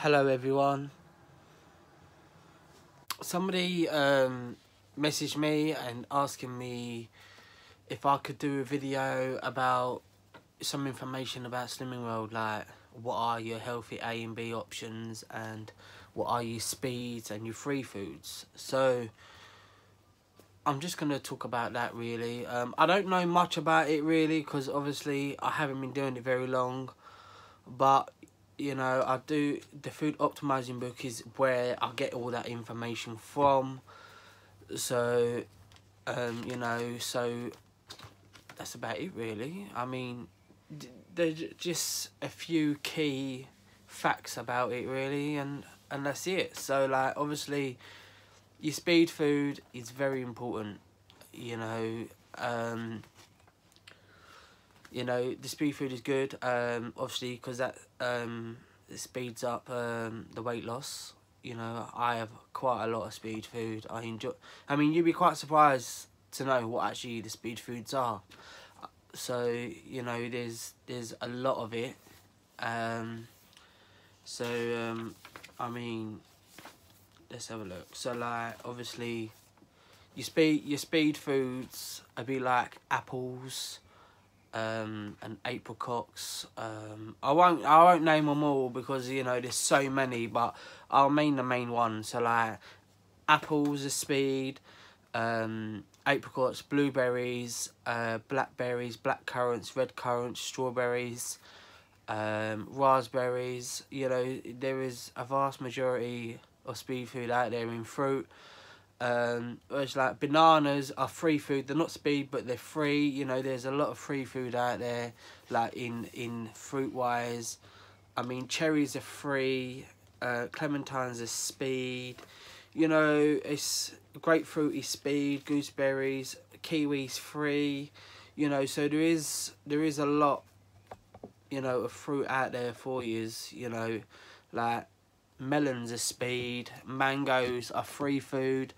Hello everyone. Somebody messaged me and asking me if I could do a video about some information about Slimming World, like what are your healthy A and B options and what are your speeds and your free foods. So I'm just going to talk about that really. I don't know much about it really because obviously I haven't been doing it very long, but you know, I do, the food optimizing book is where I get all that information from. So you know, so that's about it really. I mean, there's just a few key facts about it really, and that's it. So like, obviously your speed food is very important, you know. You know, the speed food is good, obviously, because that it speeds up the weight loss. You know, I have quite a lot of speed food. I mean, you'd be quite surprised to know what actually the speed foods are. So, you know, there's a lot of it. I mean, let's have a look. So, like, obviously, your speed foods would be like apples, and apricots. I won't name them all because, you know, there's so many, but I'll name the main ones. So like apples are speed, apricots, blueberries, blackberries, black currants, red currants, strawberries, raspberries. You know, there is a vast majority of speed food out there in fruit. It's like bananas are free food. They're not speed, but they're free. You know, there's a lot of free food out there, like in fruit wise. I mean, cherries are free, clementines are speed. You know, it's grapefruit is speed, gooseberries, kiwis free. You know, so there is a lot, you know, of fruit out there for you. You know, like melons are speed, mangoes are free food.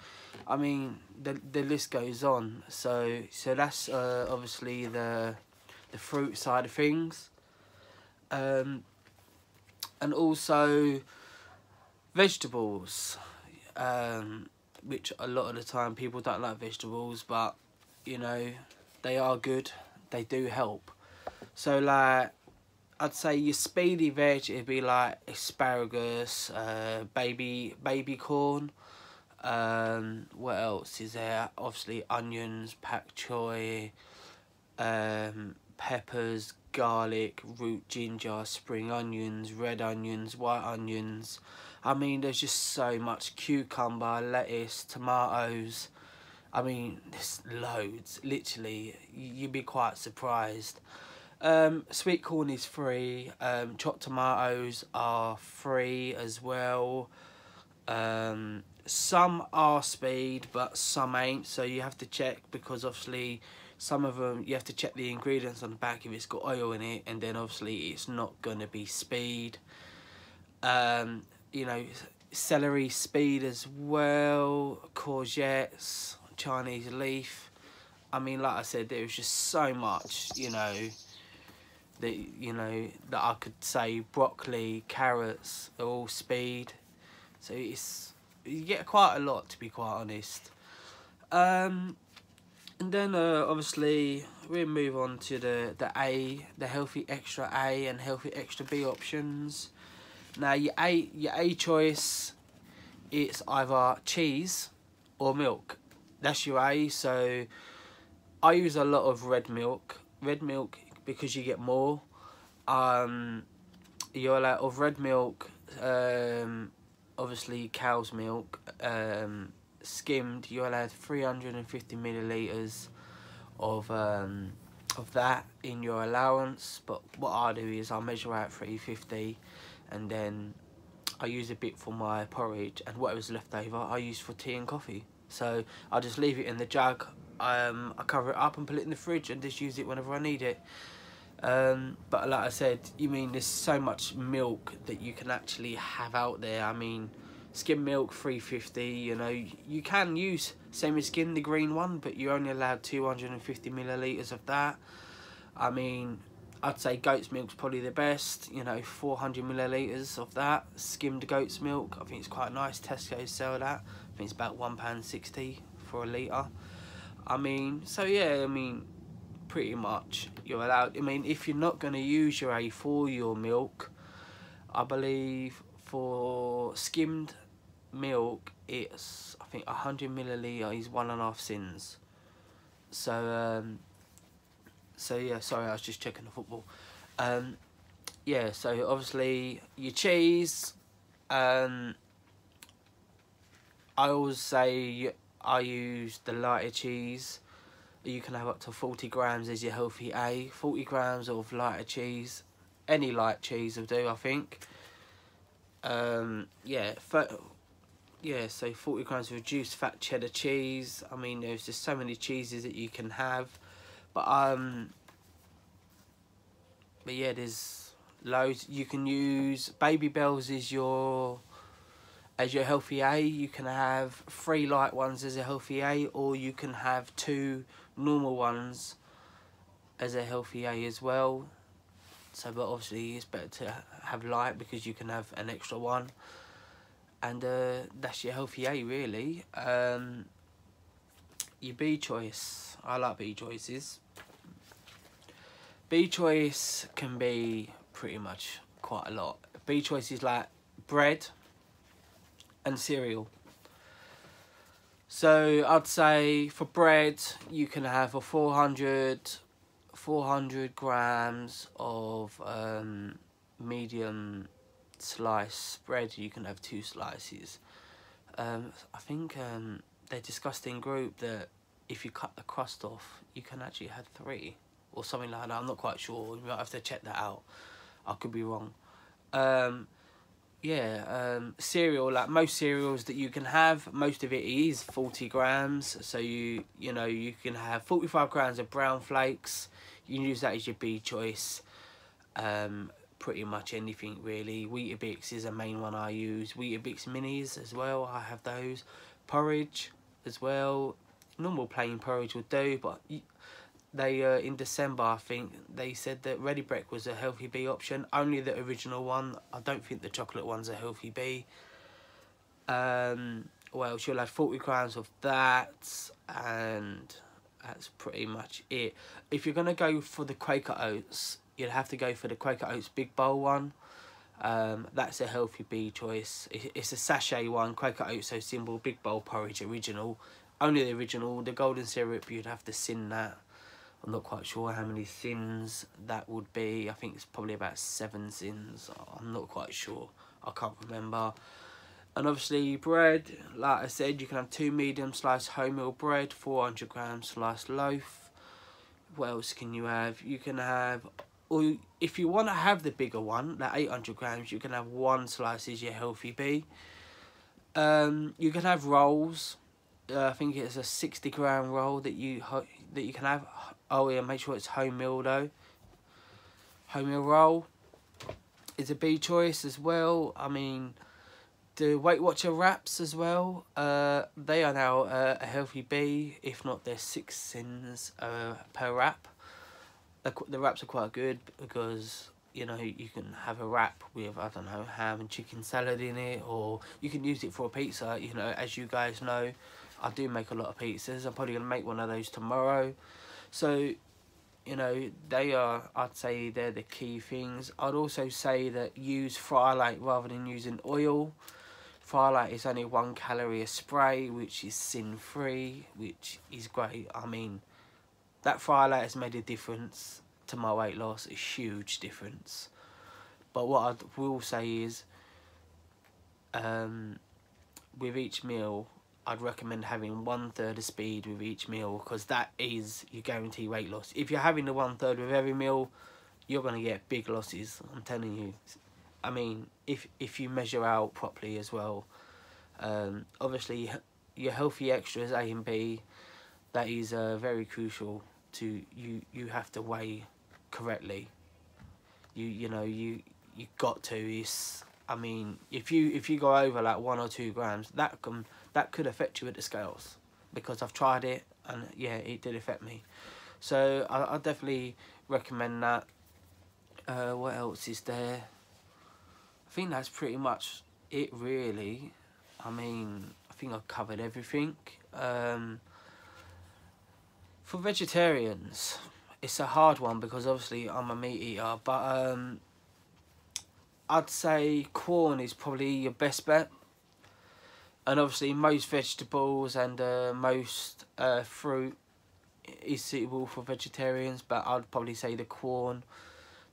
I mean, the list goes on. So that's obviously the fruit side of things, and also vegetables, which a lot of the time people don't like vegetables, but you know, they are good. They do help. So like, I'd say your speedy veg, it'd be like asparagus, baby corn. What else is there? Obviously onions, pak choy, peppers, garlic, root ginger, spring onions, red onions, white onions. I mean, there's just so much. Cucumber, lettuce, tomatoes. I mean, there's loads. Literally, you'd be quite surprised. Sweet corn is free. Chopped tomatoes are free as well. Some are speed, but some ain't. So you have to check, because obviously some of them you have to check the ingredients on the back if it's got oil in it, and then obviously it's not gonna be speed. You know, celery speed as well. Courgettes, Chinese leaf. I mean, like I said, there was just so much, you know, that I could say. Broccoli, carrots are all speed. So you get quite a lot, to be quite honest. And then obviously we'll move on to the healthy extra A and healthy extra B options. Now your A choice, it's either cheese or milk. That's your A. So I use a lot of red milk. Red milk, because you get more. You're allowed of red milk, obviously cow's milk, skimmed, you're allowed 350 millilitres of that in your allowance. But what I do is I measure out 350, and then I use a bit for my porridge, and whatever's left over I use for tea and coffee. So I just leave it in the jug. I cover it up and put it in the fridge and just use it whenever I need it. But like I said, you mean, there's so much milk that you can actually have out there. I mean, skim milk 350, you know, you can use semi-skim, the green one, but you're only allowed 250 millilitres of that. I mean, I'd say goat's milk's probably the best. You know, 400 millilitres of that skimmed goat's milk. I think it's quite nice. Tesco sell that. I think it's about £1.60 for a litre. I mean, so yeah, I mean, pretty much you're allowed. I mean, if you're not going to use your A for your milk, I believe for skimmed milk, it's, I think 100 millilitre is 1.5 cents. So so yeah, sorry, I was just checking the football. Yeah, so obviously your cheese, I always say I use the lighter cheese. You can have up to 40 grams as your healthy A. 40 grams of lighter cheese, any light cheese will do, I think. Yeah, so 40 grams of reduced fat cheddar cheese. I mean, there's just so many cheeses that you can have, but yeah, there's loads. You can use Baby Bells as your healthy A. You can have 3 light ones as a healthy A, or you can have 2 normal ones as a healthy A as well. So, but obviously it's better to have light because you can have an extra one. And that's your healthy A, really. Your B choice. I like B choices. B choice can be pretty much quite a lot. B choice is like bread and cereal. So I'd say for bread, you can have a 400 grams of medium slice bread. You can have 2 slices. I think they discussed in group that if you cut the crust off, you can actually have 3 or something like that. I'm not quite sure. You might have to check that out. I could be wrong. Yeah, cereal, like most cereals that you can have, most of it is 40 grams. So you know, you can have 45 grams of brown flakes. You can use that as your B choice. Pretty much anything really. Weetabix is a main one I use. Weetabix minis as well, I have those. Porridge as well. Normal plain porridge will do, but they in December, I think they said that Ready Brek was a healthy B option. Only the original one. I don't think the chocolate one's a healthy B. Well, she'll have 40 grams of that, and that's pretty much it. If you're gonna go for the Quaker Oats, you'd have to go for the Quaker Oats Big Bowl one. That's a healthy B choice. It's a sachet one, Quaker Oats So Simple Big Bowl Porridge Original. Only the original. The golden syrup, you'd have to sin that. I'm not quite sure how many sins that would be. I think it's probably about 7 sins. I'm not quite sure. I can't remember. And obviously bread, like I said, you can have 2 medium sliced wholemeal bread, 400 grams sliced loaf. What else can you have? You can have, or if you want to have the bigger one, that 800 grams, you can have 1 slice as your healthy B. You can have rolls. I think it's a 60-gram roll that you can have. Oh yeah, make sure it's wholemeal though. Wholemeal roll is a B choice as well. I mean, the Weight Watcher wraps as well. They are now a healthy B. If not, they're 6 cents per wrap. The wraps are quite good because, you know, you can have a wrap with, I don't know, ham and chicken salad in it, or you can use it for a pizza. You know, as you guys know, I do make a lot of pizzas. I'm probably going to make one of those tomorrow. So, you know, they are, I'd say they're the key things. I'd also say that use Frylight rather than using oil. Frylight is only 1 calorie a spray, which is sin-free, which is great. I mean, that Frylight has made a difference to my weight loss, a huge difference. But what I will say is, with each meal, I'd recommend having 1/3 of speed with each meal, because that is your guarantee weight loss. If you're having the 1/3 with every meal, you're going to get big losses, I'm telling you. I mean, if you measure out properly as well. Obviously, your healthy extras, A and B, that is very crucial to you have to weigh correctly. You know, you got to. It's, I mean, if you go over like 1 or 2 grams, that could affect you at the scales, because I've tried it and yeah, it did affect me. So I definitely recommend that. What else is there? I think that's pretty much it, really. I mean, I think I've covered everything. For vegetarians, it's a hard one because obviously I'm a meat eater, but I'd say Quorn is probably your best bet. And obviously most vegetables and most fruit is suitable for vegetarians, but I'd probably say the Quorn.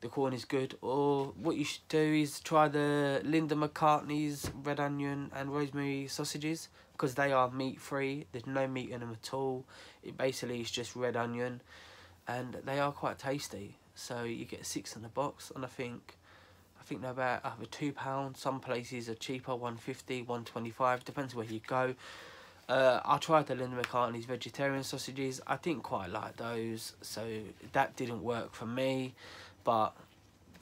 The Quorn is good. Or what you should do is try the Linda McCartney's red onion and rosemary sausages, because they are meat free. There's no meat in them at all. It basically is just red onion, and they are quite tasty. So you get 6 in the box, and I think they're about either £2. Some places are cheaper, £1.50, £1.25, depends where you go. I tried the Linda McCartney's vegetarian sausages. I didn't quite like those, so that didn't work for me. But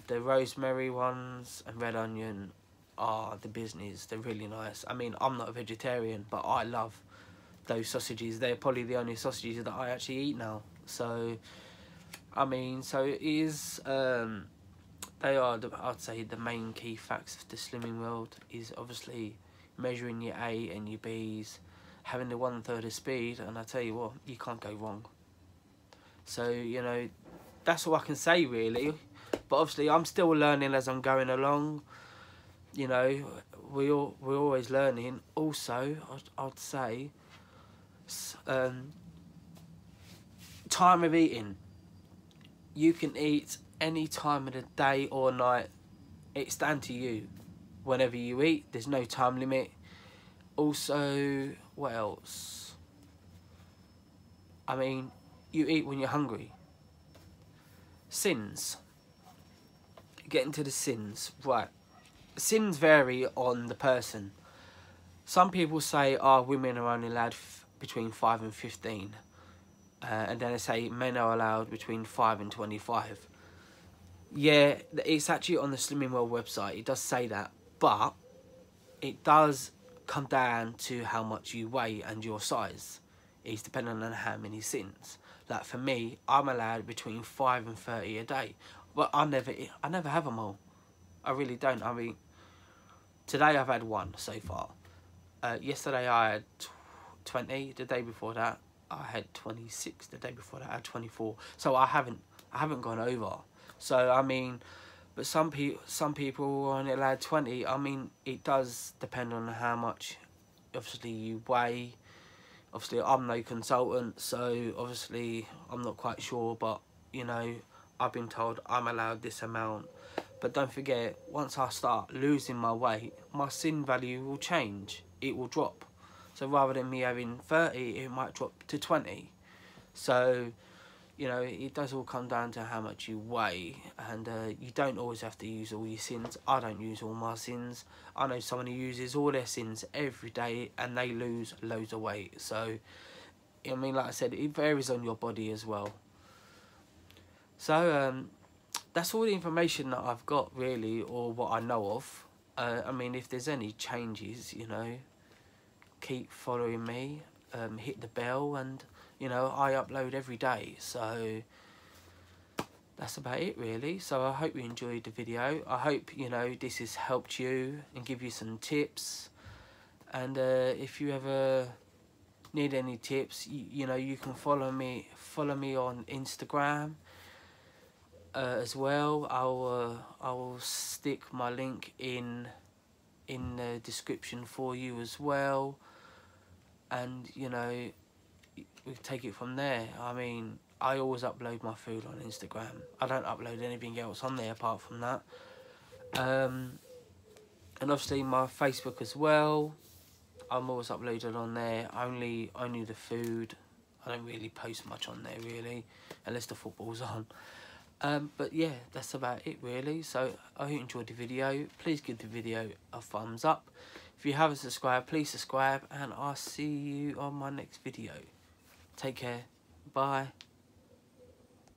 the rosemary ones and red onion are the business. They're really nice. I mean, I'm not a vegetarian, but I love those sausages. They're probably the only sausages that I actually eat now. So, I mean, so it is... they are, I'd say, the main key facts of the Slimming World is obviously measuring your A and your Bs, having the 1/3 of speed, and I tell you what, you can't go wrong. So, you know, that's all I can say, really. But obviously, I'm still learning as I'm going along. You know, we're always learning. Also, I'd say, time of eating. You can eat any time of the day or night. It's down to you. Whenever you eat, there's no time limit. Also, what else? I mean, you eat when you're hungry. Sins. Getting to the sins. Right. Sins vary on the person. Some people say, women are only allowed between 5 and 15. And then they say men are allowed between 5 and 25. Yeah, it's actually on the Slimming World website. It does say that. But it does come down to how much you weigh and your size. It's depending on how many sins. Like for me, I'm allowed between 5 and 30 a day. But I never have them all. I really don't. I mean, today I've had 1 so far. Yesterday I had 20. The day before that I had 26. The day before that I had 24. So I haven't gone over. So I mean, but some people are only allowed 20. I mean, it does depend on how much obviously you weigh. Obviously I'm no consultant, so obviously I'm not quite sure, but you know, I've been told I'm allowed this amount. But don't forget, once I start losing my weight, my sin value will change. It will drop. So rather than me having 30, it might drop to 20. So, you know, it does all come down to how much you weigh. And you don't always have to use all your sins. I don't use all my sins. I know someone who uses all their sins every day and they lose loads of weight. So, I mean, like I said, it varies on your body as well. So, that's all the information that I've got, really, or what I know of. I mean, if there's any changes, you know, keep following me, hit the bell, and, you know, I upload every day. So, that's about it, really. So, I hope you enjoyed the video. I hope, you know, this has helped you and give you some tips. And if you ever need any tips, you know, you can follow me on Instagram. As well, I will stick my link in the description for you as well, and you know, we take it from there. I mean, I always upload my food on Instagram. I don't upload anything else on there apart from that. And obviously my Facebook as well. I'm always uploaded on there. Only the food. I don't really post much on there really, unless the football's on. But yeah, that's about it really. So I hope you enjoyed the video. Please give the video a thumbs up. If you haven't subscribed, please subscribe, and I'll see you on my next video. Take care. Bye.